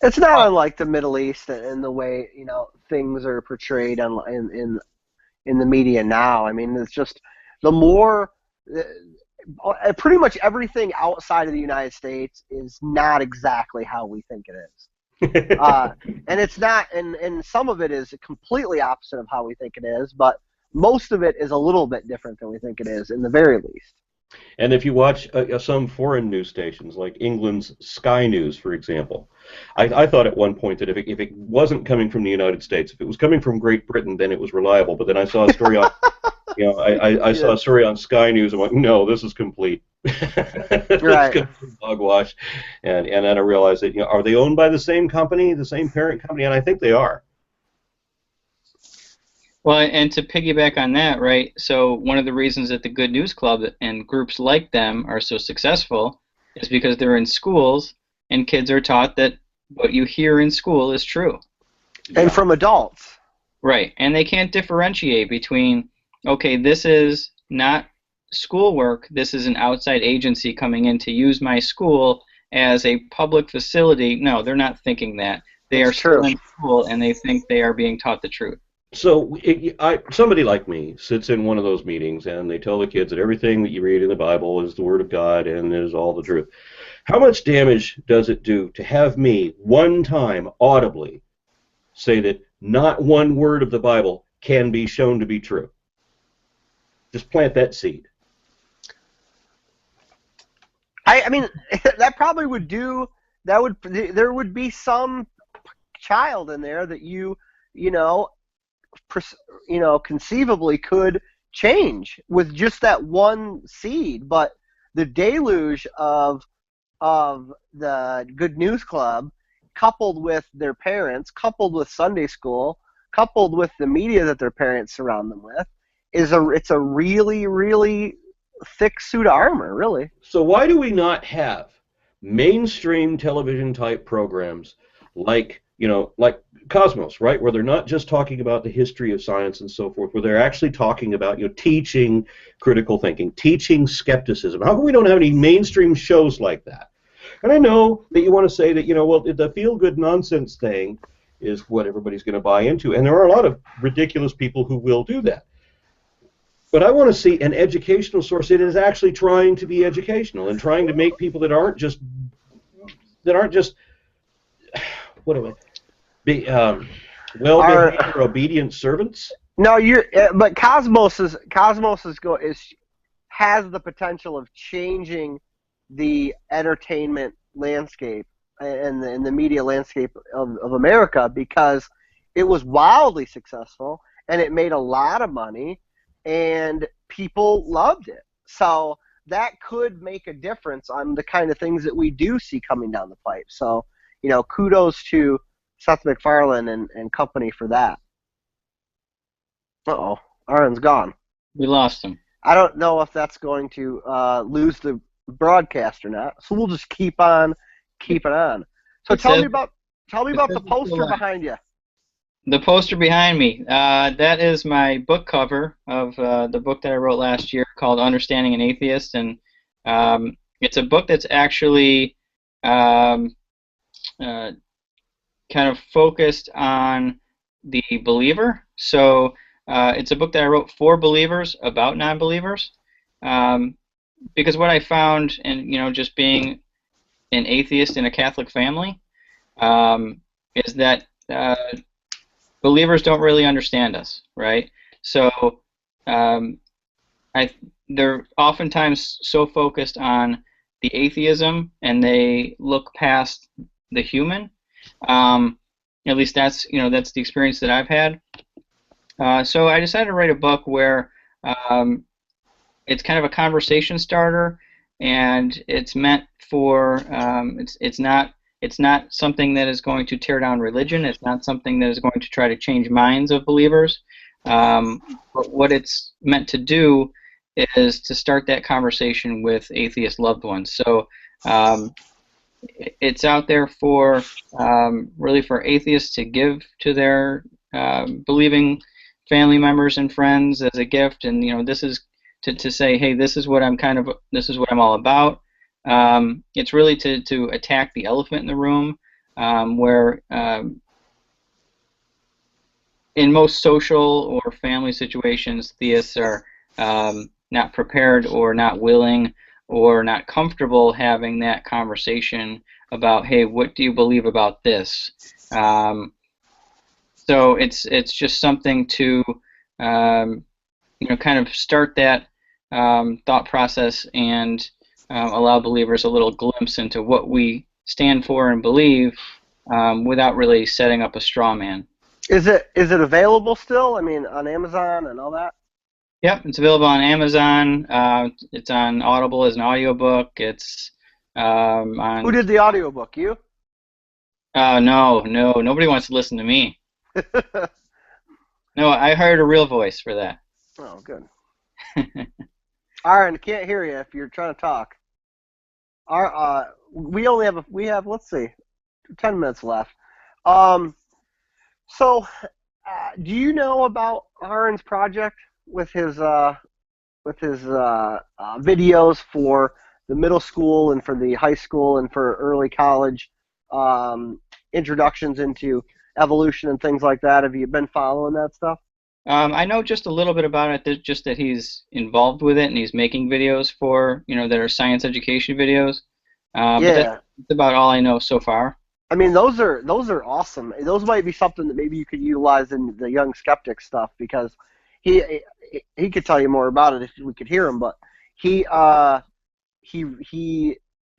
It's not unlike the Middle East and the way, you know, things are portrayed in the media now. I mean, it's just the more pretty much everything outside of the United States is not exactly how we think it is. And it's not, and some of it is completely opposite of how we think it is, but most of it is a little bit different than we think it is, in the very least. And if you watch some foreign news stations, like England's Sky News, for example, I thought at one point that if it wasn't coming from the United States, if it was coming from Great Britain, then it was reliable. But then I saw a story on, you know, I saw a story on Sky News. I'm like, no, this is complete. Right. It's complete hogwash. And then I realized that, you know, are they owned by the same company, the same parent company? And I think they are. Well, and to piggyback on that, right, so one of the reasons that the Good News Club and groups like them are so successful is because they're in schools and kids are taught that what you hear in school is true. And from adults. Right, and they can't differentiate between okay, this is not schoolwork. This is an outside agency coming in to use my school as a public facility. No, they're not thinking that. They It's are still true. in school, and they think they are being taught the truth. So somebody like me sits in one of those meetings and they tell the kids that everything that you read in the Bible is the Word of God and is all the truth. How much damage does it do to have me one time audibly say that not one word of the Bible can be shown to be true? Just plant that seed. I mean, that probably would do. There would be some child in there that you know, conceivably could change with just that one seed. But the deluge of the Good News Club, coupled with their parents, coupled with Sunday school, coupled with the media that their parents surround them with, it's a really, really thick suit of armor, really. So why do we not have mainstream television type programs like, like Cosmos, right? Where they're not just talking about the history of science and so forth, where they're actually talking about, teaching critical thinking, teaching skepticism. How come we don't have any mainstream shows like that? And I know that you want to say that, well, the feel-good nonsense thing is what everybody's going to buy into. And there are a lot of ridiculous people who will do that. But I want to see an educational source that is actually trying to be educational and trying to make people that aren't just what do I be well-behaved or obedient servants. No, but Cosmos has the potential of changing the entertainment landscape and the media landscape of America, because it was wildly successful and it made a lot of money and people loved it. So that could make a difference on the kind of things that we do see coming down the pipe. So, kudos to Seth MacFarlane and company for that. Uh-oh, Aaron's gone. We lost him. I don't know if that's going to lose the broadcast or not, so we'll just keep on keeping on. So tell me about the poster behind you. The poster behind me, that is my book cover of the book that I wrote last year called Understanding an Atheist, and it's a book that's actually kind of focused on the believer. So it's a book that I wrote for believers about non-believers, because what I found, and just being an atheist in a Catholic family, is that believers don't really understand us, right? So they're oftentimes so focused on the atheism, and they look past the human. At least that's the experience that I've had. So I decided to write a book where it's kind of a conversation starter, and it's meant for it's not something that is going to tear down religion. It's not something that is going to try to change minds of believers. But what it's meant to do is to start that conversation with atheist loved ones. So it's out there for really for atheists to give to their believing family members and friends as a gift, and this is to say, hey, this is what I'm all about. It's really to attack the elephant in the room, where in most social or family situations, theists are not prepared or not willing or not comfortable having that conversation about, hey, what do you believe about this? So it's just something to kind of start that thought process and allow believers a little glimpse into what we stand for and believe, without really setting up a straw man. Is it available still? I mean, on Amazon and all that? Yep, it's available on Amazon. It's on Audible as an audiobook. It's on... Who did the audiobook? You? No, nobody wants to listen to me. No, I hired a real voice for that. Oh, good. Aaron, can't hear you if you're trying to talk. We have let's see, 10 minutes left. So do you know about Aaron's project? videos for the middle school and for the high school and for early college, introductions into evolution and things like that. Have you been following that stuff? I know just a little bit about it, just that he's involved with it and he's making videos for, that are science education videos. But Yeah. that's about all I know so far. I mean, those are awesome. Those might be something that maybe you could utilize in the Young Skeptic stuff, because he could tell you more about it if we could hear him. But he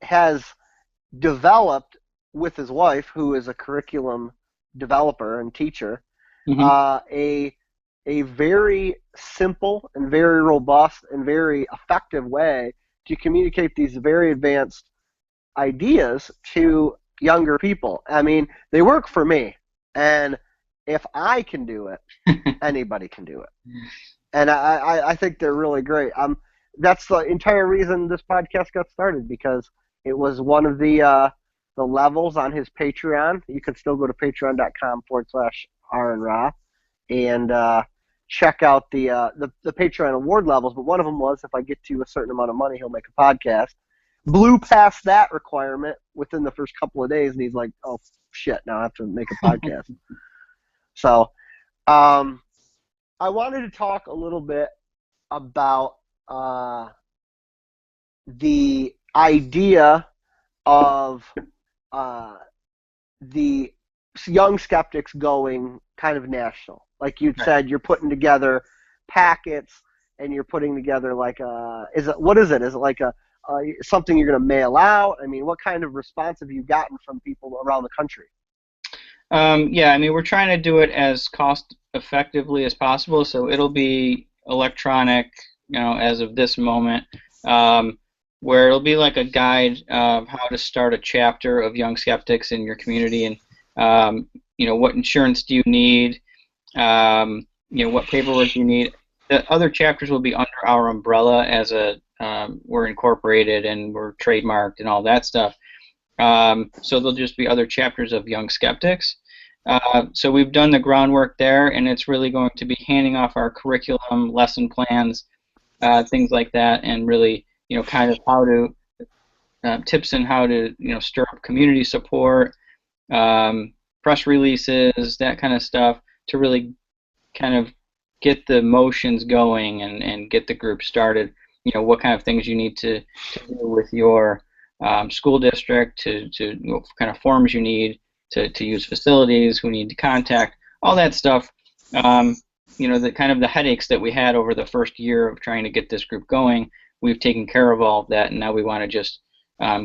has developed with his wife, who is a curriculum developer and teacher, a very simple and very robust and very effective way to communicate these very advanced ideas to younger people. I mean, they work for me, and if I can do it, anybody can do it. And I think they're really great. That's the entire reason this podcast got started, because it was one of the levels on his Patreon. You can still go to patreon.com/RNRA and check out the Patreon award levels. But one of them was, if I get to a certain amount of money, he'll make a podcast. Blew past that requirement within the first couple of days, and he's like, oh, shit, now I have to make a podcast. So I wanted to talk a little bit about the idea of the Young Skeptics going kind of national. Like you said, you're putting together packets, and you're putting together like what is it? Is it like something you're going to mail out? I mean, what kind of response have you gotten from people around the country? Yeah, I mean, we're trying to do it as cost effectively as possible, so it'll be electronic, as of this moment, where it'll be like a guide of how to start a chapter of Young Skeptics in your community, and what insurance do you need, what paperwork do you need. The other chapters will be under our umbrella as we're incorporated and we're trademarked and all that stuff. So there'll just be other chapters of Young Skeptics. So we've done the groundwork there, and it's really going to be handing off our curriculum, lesson plans, things like that, and really, kind of how to tips on how to, stir up community support, press releases, that kind of stuff, to really kind of get the motions going and get the group started. What kind of things you need to do with your school district, to what kind of forms you need to use facilities, who need to contact, all that stuff. The kind of the headaches that we had over the first year of trying to get this group going, we've taken care of all of that, and now we want to just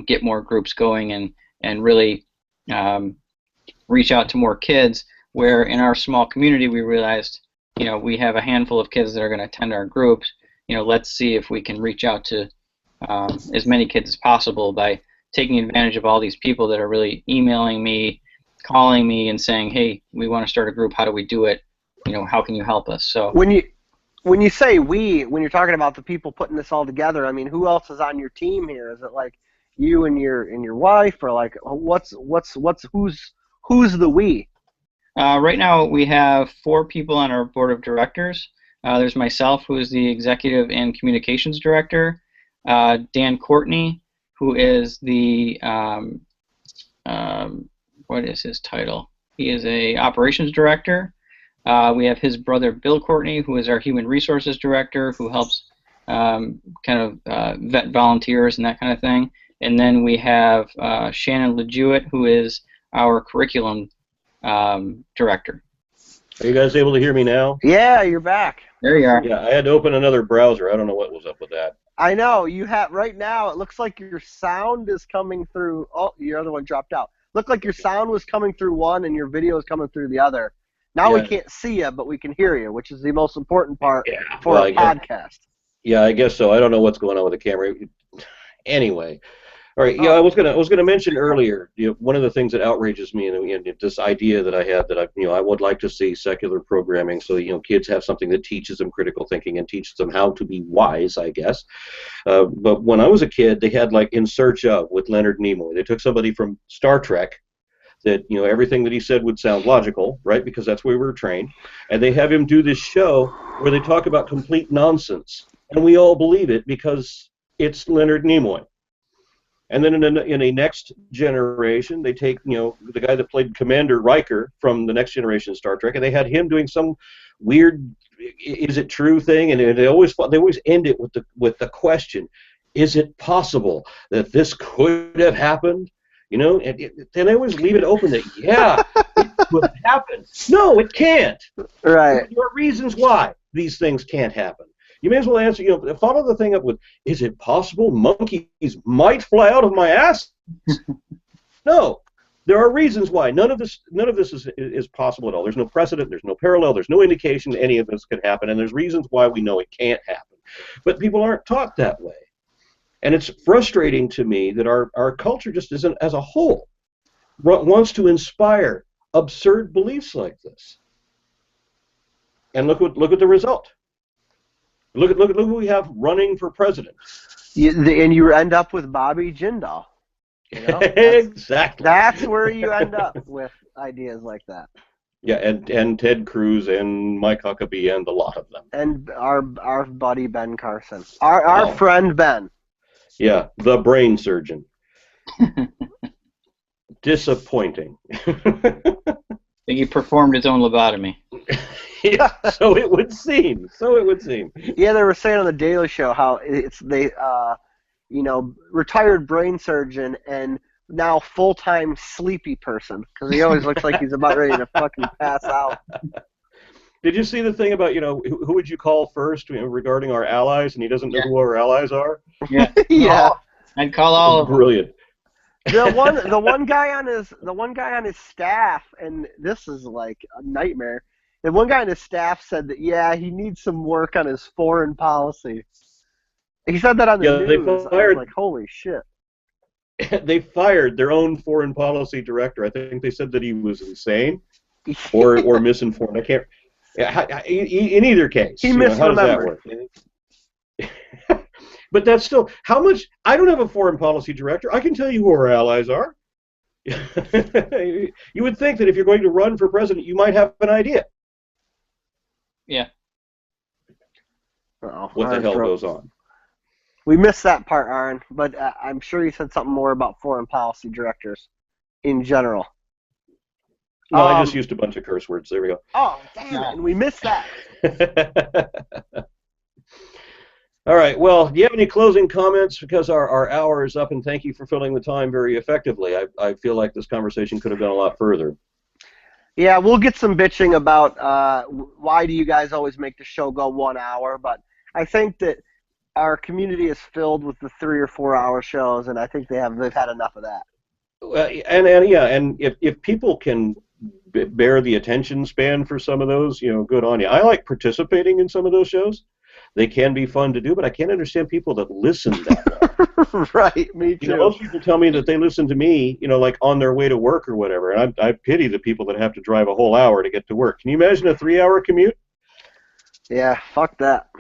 get more groups going and really reach out to more kids, where in our small community we realized, we have a handful of kids that are going to attend our groups. Let's see if we can reach out to as many kids as possible by taking advantage of all these people that are really emailing me, calling me, and saying, hey, we want to start a group. How do we do it? How can you help us? So when you say when you're talking about the people putting this all together, I mean, who else is on your team here? Is it like you and your wife, or like who's the we? Right now we have 4 people on our board of directors. There's myself, who is the executive and communications director. Dan Courtney, who is the what is his title? He is a operations director. We have his brother Bill Courtney, who is our human resources director, who helps vet volunteers and that kind of thing. And then we have Shannon LeJewitt, who is our curriculum director. Are you guys able to hear me now? Yeah, you're back. There you are. Yeah, I had to open another browser. I don't know what was up with that. I know. You have right now. It looks like your sound is coming through. Oh, your other one dropped out. Looked like your sound was coming through one, and your video is coming through the other. Now we can't see you, but we can hear you, which is the most important part for a podcast. Yeah, I guess so. I don't know what's going on with the camera. Anyway. All right. Yeah, I was gonna mention earlier. One of the things that outrages me, and this idea that I had, that I would like to see secular programming, so kids have something that teaches them critical thinking and teaches them how to be wise, I guess. But when I was a kid, they had like In Search Of with Leonard Nimoy. They took somebody from Star Trek that everything that he said would sound logical, right? Because that's where we were trained. And they have him do this show where they talk about complete nonsense, and we all believe it because it's Leonard Nimoy. And then in a next generation, they take the guy that played Commander Riker from the Next Generation Star Trek, and they had him doing some weird "is it true" thing, and they always end it with the question, is it possible that this could have happened? And they always leave it open that it could happen. No, it can't. Right. There are reasons why these things can't happen. You may as well answer, follow the thing up with, is it possible monkeys might fly out of my ass? No. There are reasons why. None of this is possible at all. There's no precedent, there's no parallel, there's no indication any of this could happen, and there's reasons why we know it can't happen. But people aren't taught that way. And it's frustrating to me that our culture just isn't, as a whole, wants to inspire absurd beliefs like this. And look at the result. Look at who we have running for president. And you end up with Bobby Jindal. Exactly. That's where you end up with ideas like that. Yeah, and Ted Cruz and Mike Huckabee and a lot of them. And our buddy Ben Carson. Our friend Ben. Yeah, the brain surgeon. Disappointing. I think he performed his own lobotomy. Yeah, so it would seem. Yeah, they were saying on the Daily Show how retired brain surgeon and now full-time sleepy person, because he always looks like he's about ready to fucking pass out. Did you see the thing about who would you call first regarding our allies, and he doesn't know who our allies are? Yeah. Yeah. I'd call all of them. Brilliant. The one guy on his staff, and this is like a nightmare. The one guy on his staff said that he needs some work on his foreign policy. He said that on the news. They I was like, holy shit. They fired their own foreign policy director. I think they said that he was insane or misinformed. I can't. In either case, he misremembered. How does that work? But that's still how much. I don't have a foreign policy director. I can tell you who our allies are. You would think that if you're going to run for president, you might have an idea. Yeah. What the hell goes on? We missed that part, Aaron, but I'm sure you said something more about foreign policy directors in general. No, I just used a bunch of curse words. There we go. Oh, damn it, and we missed that. All right, well, do you have any closing comments? Because our hour is up, and thank you for filling the time very effectively. I feel like this conversation could have gone a lot further. Yeah, we'll get some bitching about why do you guys always make the show go 1 hour, but I think that our community is filled with the 3 or 4 hour shows, and I think they've had enough of that. And if people can bear the attention span for some of those, good on you. I like participating in some of those shows. They can be fun to do, but I can't understand people that listen that way. Right, me too. Most people tell me that they listen to me, like on their way to work or whatever, and I pity the people that have to drive a whole hour to get to work. Can you imagine a 3-hour commute? Yeah, fuck that.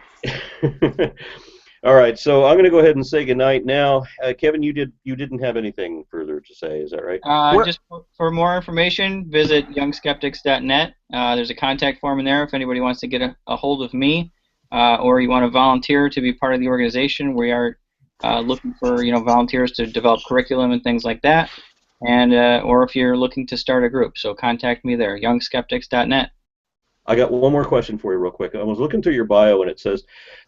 All right, so I'm going to go ahead and say goodnight now. Kevin, you didn't have anything further to say, is that right? Just for more information, visit youngskeptics.net. There's a contact form in there if anybody wants to get a hold of me, or you want to volunteer to be part of the organization. We are looking for volunteers to develop curriculum and things like that, and or if you're looking to start a group. So contact me there, youngskeptics.net. I got one more question for you real quick. I was looking through your bio, and it says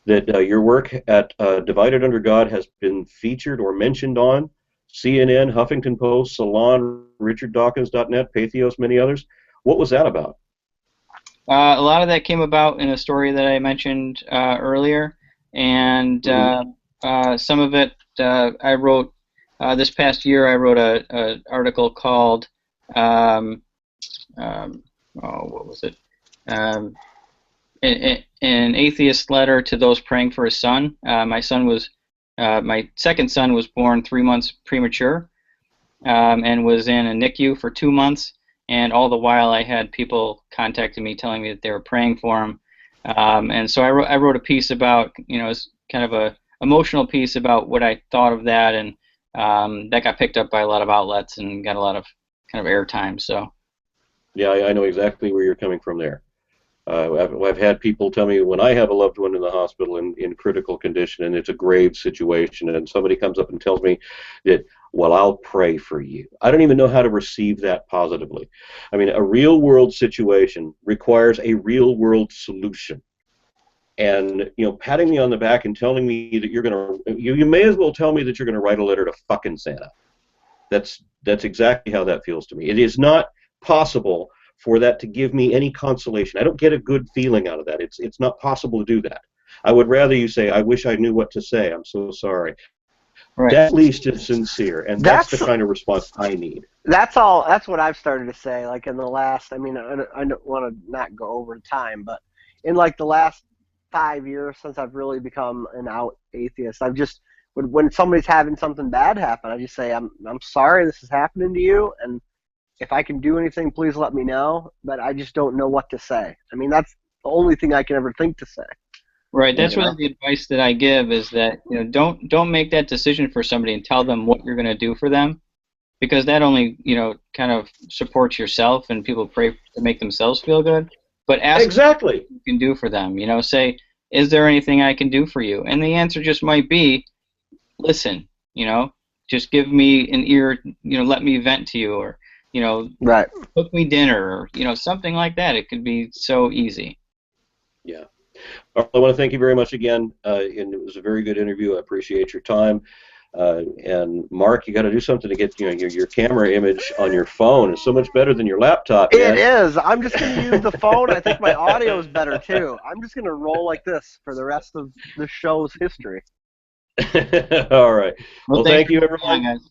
that your work at Divided Under God has been featured or mentioned on CNN, Huffington Post, Salon, RichardDawkins.net, Pathos, many others. What was that about? A lot of that came about in a story that I mentioned earlier, and some of it I wrote this past year. I wrote an article called what was it? An atheist letter to those praying for his son. My second son was born 3 months premature, and was in a NICU for 2 months. And all the while, I had people contacting me, telling me that they were praying for him. And so I wrote a piece about, it's kind of a emotional piece about what I thought of that, and that got picked up by a lot of outlets and got a lot of kind of airtime. So. Yeah, I know exactly where you're coming from there. I've had people tell me when I have a loved one in the hospital in critical condition and it's a grave situation, and somebody comes up and tells me that, well, I'll pray for you. I don't even know how to receive that positively. I mean, a real world situation requires a real world solution. And, you know, patting me on the back and telling me that you're going to, you may as well tell me that you're going to write a letter to fucking Santa. That's exactly how that feels to me. It is not possible for that to give me any consolation. I don't get a good feeling out of that. It's not possible to do that. I would rather you say, I wish I knew what to say. I'm so sorry. Right. That at least is sincere, and that's the kind of response I need. That's all. That's what I've started to say. Like in the last, I mean, I don't want to not go over time, but in like the last 5 years since I've really become an out atheist, I've just when somebody's having something bad happen, I just say, I'm sorry this is happening to you, and if I can do anything, please let me know. But I just don't know what to say. I mean, that's the only thing I can ever think to say. Right. That's really the advice that I give, is that, you know, don't make that decision for somebody and tell them what you're going to do for them, because that only, you know, kind of supports yourself, and people pray to make themselves feel good. But ask exactly what you can do for them. You know, say, is there anything I can do for you? And the answer just might be, listen. You know, just give me an ear. You know, let me vent to you, or, you know, right, cook me dinner, or, you know, something like that. It could be so easy. Yeah. I want to thank you very much again, and it was a very good interview. I appreciate your time. And Mark, you got to do something to get, you know, your camera image on your phone is so much better than your laptop, man. It is. I'm just going to use the phone. I think my audio is better too. I'm just going to roll like this for the rest of the show's history. All right. Well, thank you, everyone. Guys.